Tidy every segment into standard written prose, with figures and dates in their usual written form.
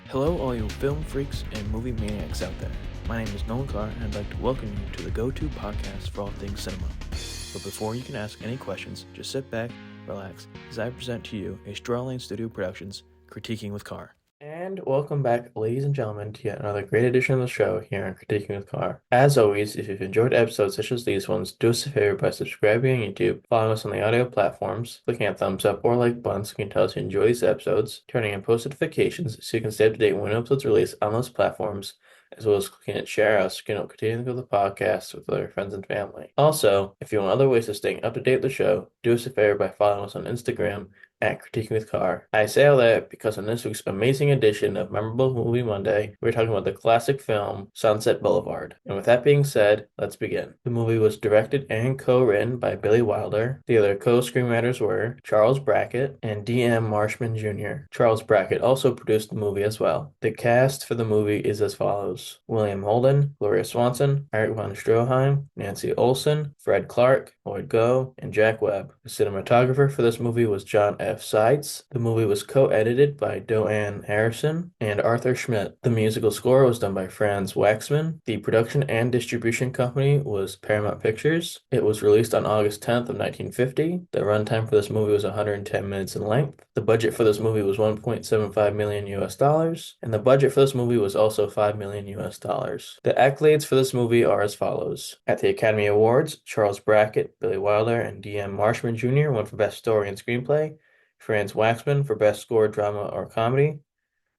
Hello, all you film freaks and movie maniacs out there. My name is Nolan Carr, and I'd like to welcome you to the go-to podcast for all things cinema. But before you can ask any questions, just sit back, relax, as I present to you a Straw Lane Studio Productions Critiquing with Carr. And welcome back, ladies and gentlemen, to yet another great edition of the show here on Critiquing with Carr. As always, if you've enjoyed episodes such as these ones, do us a favor by subscribing on YouTube, following us on the audio platforms, clicking at thumbs up or like buttons so you can tell us you enjoy these episodes, turning on post notifications so you can stay up to date when episodes release on those platforms, as well as clicking at share us so you can continue to go the podcast with other friends and family. Also, if you want other ways of staying up to date with the show, do us a favor by following us on Instagram at Critiquing with Carr. I say all that because in this week's amazing edition of Memorable Movie Monday, we're talking about the classic film Sunset Boulevard. And with that being said, let's begin. The movie was directed and co-written by Billy Wilder. The other co-screenwriters were Charles Brackett and D.M. Marshman Jr. Charles Brackett also produced the movie as well. The cast for the movie is as follows: William Holden, Gloria Swanson, Eric von Stroheim, Nancy Olson, Fred Clark, Lloyd Gough, and Jack Webb. The cinematographer for this movie was John F. Seitz. The movie was co-edited by Doane Harrison and Arthur Schmidt. The musical score was done by Franz Waxman. The production and distribution company was Paramount Pictures. It was released on August 10th of 1950. The runtime for this movie was 110 minutes in length. The budget for this movie was $1.75 million US, and the budget for this movie was also $5 million US. The accolades for this movie are as follows. At the Academy Awards, Charles Brackett, Billy Wilder, and D.M. Marshman Jr. won for Best Story and Screenplay, Franz Waxman for Best Score, Drama, or Comedy,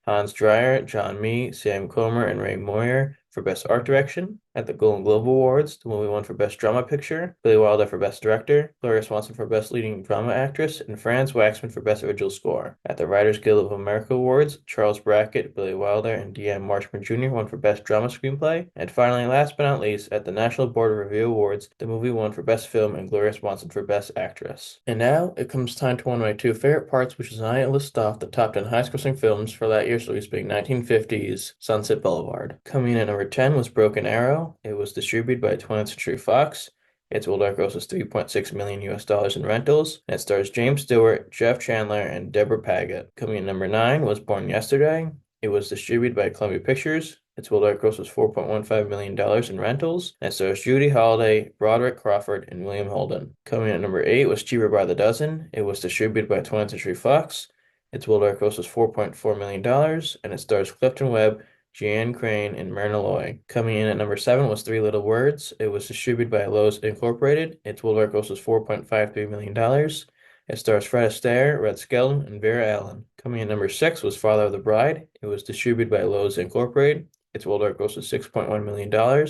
Hans Dreyer, John Mee, Sam Comer, and Ray Moyer for Best Art Direction. At the Golden Globe Awards, the movie won for Best Drama Picture, Billy Wilder for Best Director, Gloria Swanson for Best Leading Drama Actress, and Franz Waxman for Best Original Score. At the Writers Guild of America Awards, Charles Brackett, Billy Wilder, and D.M. Marshman Jr. won for Best Drama Screenplay. And finally, last but not least, at the National Board of Review Awards, the movie won for Best Film and Gloria Swanson for Best Actress. And now, it comes time to one of my two favorite parts, which is I list off the top 10 highest-grossing films for that year's release, being 1950's Sunset Boulevard. Coming in at number 10 was Broken Arrow. It was distributed by 20th Century Fox. Its worldwide gross was $3.6 million US in rentals, and it stars James Stewart, Jeff Chandler, and Deborah Paget. Coming in number 9 was Born Yesterday. It was distributed by Columbia Pictures. Its worldwide gross was $4.15 million in rentals, and it stars Judy Holliday, Broderick Crawford, and William Holden. Coming in at number 8 was Cheaper by the Dozen. It was distributed by 20th Century Fox. Its worldwide gross was $4.4 million, and it stars Clifton Webb, Jeanne Crane, and Myrna Loy. Coming in at number 7 was Three Little Words. It was distributed by Lowe's Incorporated. Its worldwide gross was $4.53 million. It stars Fred Astaire, Red Skelton, and Vera Allen. Coming in at number 6 was Father of the Bride. It was distributed by Lowe's Incorporated. Its worldwide gross was $6.1 million. And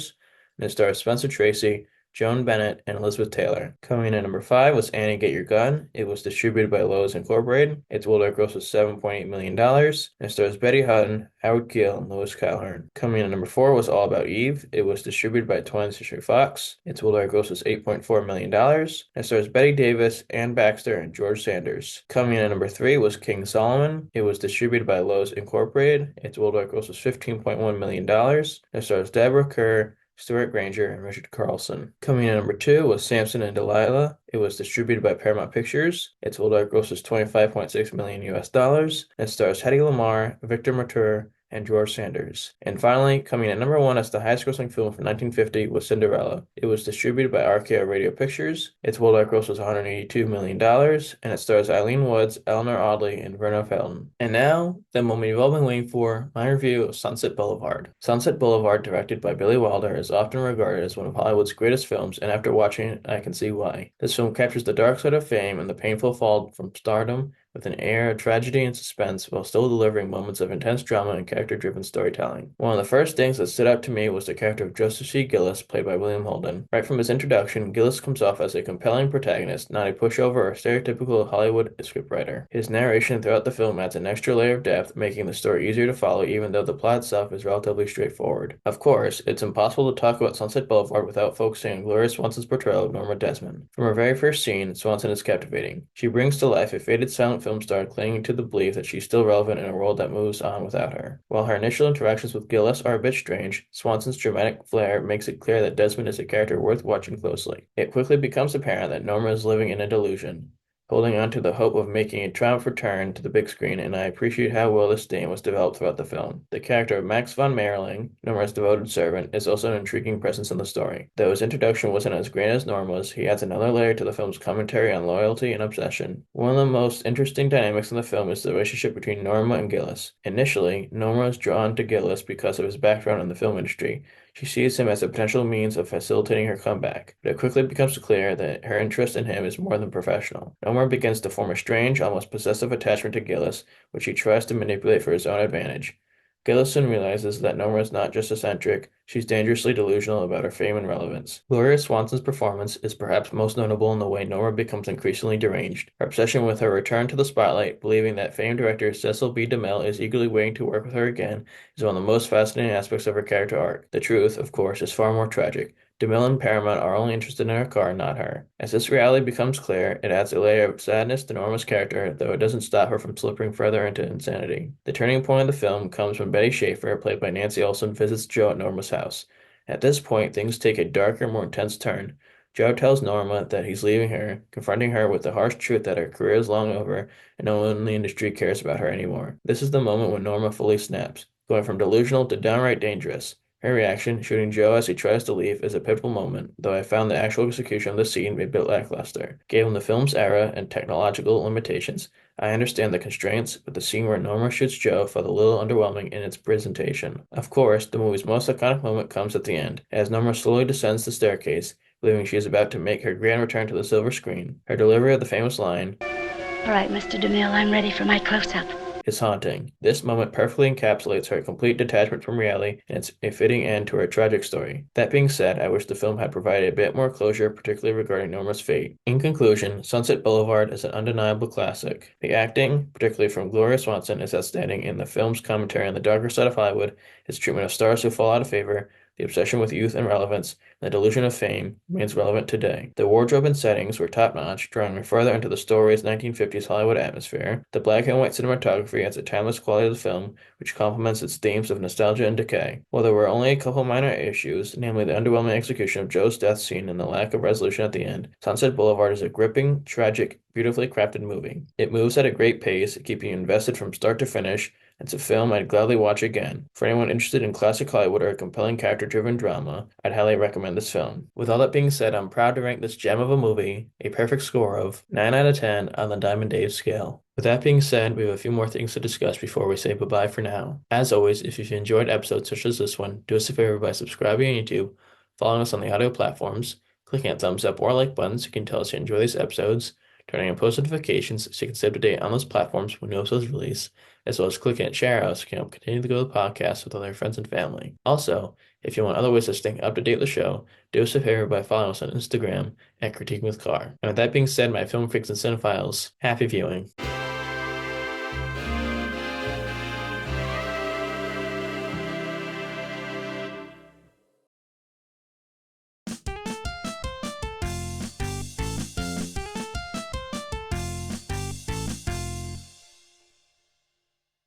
it stars Spencer Tracy, Joan Bennett, and Elizabeth Taylor. Coming in at number 5 was Annie Get Your Gun. It was distributed by Lowe's Incorporated. Its worldwide gross was $7.8 million. And it stars Betty Hutton, Howard Keel, and Louis Calhern. Coming in at number 4 was All About Eve. It was distributed by 20th Century Fox. Its worldwide gross was $8.4 million. And it stars Betty Davis, Ann Baxter, and George Sanders. Coming in at number 3 was King Solomon. It was distributed by Lowe's Incorporated. Its worldwide gross was $15.1 million. And it stars Deborah Kerr, Stuart Granger, and Richard Carlson. Coming in at number 2 was Samson and Delilah. It was distributed by Paramount Pictures. Its worldwide gross was $25.6 million US. And it stars Hedy Lamarr, Victor Mature, and George Sanders. And finally, coming at number 1 as the highest grossing film for 1950 was Cinderella. It was distributed by RKO Radio Pictures. Its worldwide gross was $182 million, and it stars Eileen Woods, Eleanor Audley, and Verna Felton. And now, the moment you've all been waiting for, my review of Sunset Boulevard. Sunset Boulevard, directed by Billy Wilder, is often regarded as one of Hollywood's greatest films, and after watching it, I can see why. This film captures the dark side of fame and the painful fall from stardom with an air of tragedy and suspense while still delivering moments of intense drama and character-driven storytelling. One of the first things that stood out to me was the character of Joseph C. Gillis, played by William Holden. Right from his introduction, Gillis comes off as a compelling protagonist, not a pushover or stereotypical Hollywood scriptwriter. His narration throughout the film adds an extra layer of depth, making the story easier to follow even though the plot itself is relatively straightforward. Of course, it's impossible to talk about Sunset Boulevard without focusing on Gloria Swanson's portrayal of Norma Desmond. From her very first scene, Swanson is captivating. She brings to life a faded silent film star clinging to the belief that she's still relevant in a world that moves on without her. While her initial interactions with Gillis are a bit strange, Swanson's dramatic flair makes it clear that Desmond is a character worth watching closely. It quickly becomes apparent that Norma is living in a delusion. holding on to the hope of making a triumphant return to the big screen, and I appreciate how well this theme was developed throughout the film. The character of Max von Marling, Norma's devoted servant, is also an intriguing presence in the story. Though his introduction wasn't as grand as Norma's, he adds another layer to the film's commentary on loyalty and obsession. One of the most interesting dynamics in the film is the relationship between Norma and Gillis. Initially, Norma is drawn to Gillis because of his background in the film industry. She sees him as a potential means of facilitating her comeback, but it quickly becomes clear that her interest in him is more than professional. Norma begins to form a strange, almost possessive attachment to Gillis, which he tries to manipulate for his own advantage. Gillis soon realizes that Norma is not just eccentric, she's dangerously delusional about her fame and relevance. Gloria Swanson's performance is perhaps most notable in the way Norma becomes increasingly deranged. Her obsession with her return to the spotlight, believing that famed director Cecil B. DeMille is eagerly waiting to work with her again, is one of the most fascinating aspects of her character arc. The truth, of course, is far more tragic. DeMille and Paramount are only interested in her car, not her. As this reality becomes clear, it adds a layer of sadness to Norma's character, though it doesn't stop her from slipping further into insanity. The turning point of the film comes when Betty Schaefer, played by Nancy Olson, visits Joe at Norma's house. At this point, things take a darker, more intense turn. Joe tells Norma that he's leaving her, confronting her with the harsh truth that her career is long over and no one in the industry cares about her anymore. This is the moment when Norma fully snaps, going from delusional to downright dangerous. Her reaction, shooting Joe as he tries to leave, is a pivotal moment, though I found the actual execution of the scene a bit lackluster. Given the film's era and technological limitations, I understand the constraints, but the scene where Norma shoots Joe felt a little underwhelming in its presentation. Of course, the movie's most iconic moment comes at the end, as Norma slowly descends the staircase, believing she is about to make her grand return to the silver screen. Her delivery of the famous line, "All right, Mr. DeMille, I'm ready for my close-up," is haunting. This moment perfectly encapsulates her complete detachment from reality, and it's a fitting end to her tragic story. That being said, I wish the film had provided a bit more closure, particularly regarding Norma's fate. In conclusion, Sunset Boulevard is an undeniable classic. The acting, particularly from Gloria Swanson, is outstanding, and the film's commentary on the darker side of Hollywood, its treatment of stars who fall out of favor, the obsession with youth and relevance, and the delusion of fame remains relevant today. The wardrobe and settings were top-notch, drawing me further into the story's 1950s Hollywood atmosphere. The black and white cinematography adds a timeless quality to the film, which complements its themes of nostalgia and decay. While there were only a couple minor issues, namely the underwhelming execution of Joe's death scene and the lack of resolution at the end, Sunset Boulevard is a gripping, tragic, beautifully crafted movie. It moves at a great pace, keeping you invested from start to finish. It's a film I'd gladly watch again. For anyone interested in classic Hollywood or a compelling character-driven drama, I'd highly recommend this film. With all that being said, I'm proud to rank this gem of a movie a perfect score of 9 out of 10 on the Diamond Dave scale. With that being said, we have a few more things to discuss before we say bye-bye for now. As always, if you've enjoyed episodes such as this one, do us a favor by subscribing on YouTube, following us on the audio platforms, clicking that thumbs up or like buttons so you can tell us you enjoy these episodes, turning on post notifications so you can stay up to date on those platforms when new episodes release, as well as clicking at share out so you can help continue to grow the podcast with other friends and family. Also, if you want other ways to stay up to date with the show, do us a favor by following us on Instagram at Critiquing with Carr. And with that being said, my film freaks and cinephiles, happy viewing.